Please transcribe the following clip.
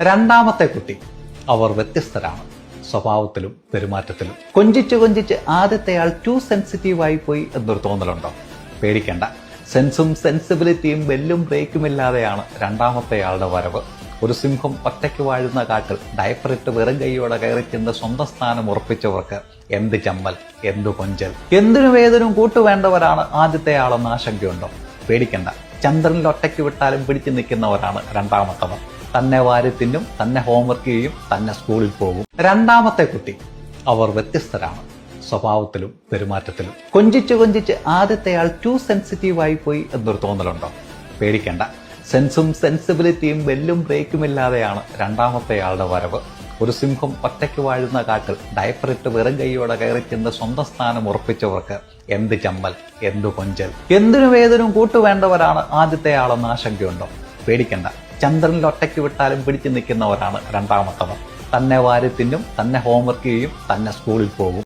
രണ്ടാമത്തെ കുട്ടി അവർ വ്യത്യസ്തരാണ്. സ്വഭാവത്തിലും പെരുമാറ്റത്തിലും. കൊഞ്ചിച്ച് ആദ്യത്തെയാൾ ടു സെൻസിറ്റീവായി പോയി എന്നൊരു തോന്നലുണ്ടോ? പേടിക്കേണ്ട. സെൻസും സെൻസിബിലിറ്റിയും ബെല്ലും ബ്രേക്കും ഇല്ലാതെയാണ് രണ്ടാമത്തെയാളുടെ വരവ്. ഒരു സിംഹം ഒറ്റയ്ക്ക് വാഴുന്ന കാട്ടിൽ ഡയപ്പറിട്ട് വെറും കൈയോടെ കയറി ചെന്ന് സ്വന്തം സ്ഥാനം ഉറപ്പിച്ചവർക്ക് എന്ത് ചമ്മൽ, എന്തു കൊഞ്ചൽ, എന്തിനും ഏതിനും കൂട്ടുവേണ്ടവരാണ് ആദ്യത്തെയാളെന്ന് ആശങ്കയുണ്ടോ? പേടിക്കണ്ട. ചന്ദ്രനിൽ ഒറ്റയ്ക്ക് വിട്ടാലും പിടിച്ചു നിൽക്കുന്നവരാണ് രണ്ടാമത്തവർ. തന്നെ വാരി തിന്നും, തന്നെ ഹോംവർക്ക് ചെയ്യും, തന്നെ സ്കൂളിൽ പോകും. രണ്ടാമത്തെ കുട്ടി അവർ വ്യത്യസ്തരാണ്. സ്വഭാവത്തിലും പെരുമാറ്റത്തിലും. കൊഞ്ചിച്ച് ആദ്യത്തെയാൾ ടു സെൻസിറ്റീവായി പോയി എന്നൊരു തോന്നലുണ്ടോ? പേടിക്കേണ്ട. സെൻസും സെൻസിബിലിറ്റിയും ബെല്ലും ബ്രേക്കും ഇല്ലാതെയാണ് രണ്ടാമത്തെയാളുടെ വരവ്. ഒരു സിംഹം ഒറ്റയ്ക്ക് വാഴുന്ന കാട്ടിൽ ഡയപ്പറിട്ട് വെറും കൈയോടെ കയറി ചെന്ന് സ്വന്തം സ്ഥാനം ഉറപ്പിച്ചവർക്ക് എന്ത് ചമ്മൽ, എന്തു കൊഞ്ചൽ, എന്തിനും ഏതിനും കൂട്ടുവേണ്ടവരാണ് ആദ്യത്തെയാളെന്ന് ആശങ്കയുണ്ടോ? പേടിക്കണ്ട. ചന്ദ്രനിൽ ഒറ്റയ്ക്ക് വിട്ടാലും പിടിച്ചു നിൽക്കുന്നവരാണ് രണ്ടാമത്തവർ. തന്നെ വാരി തിന്നും, തന്നെ ഹോംവർക്ക് ചെയ്യും, തന്നെ സ്കൂളിൽ പോകും.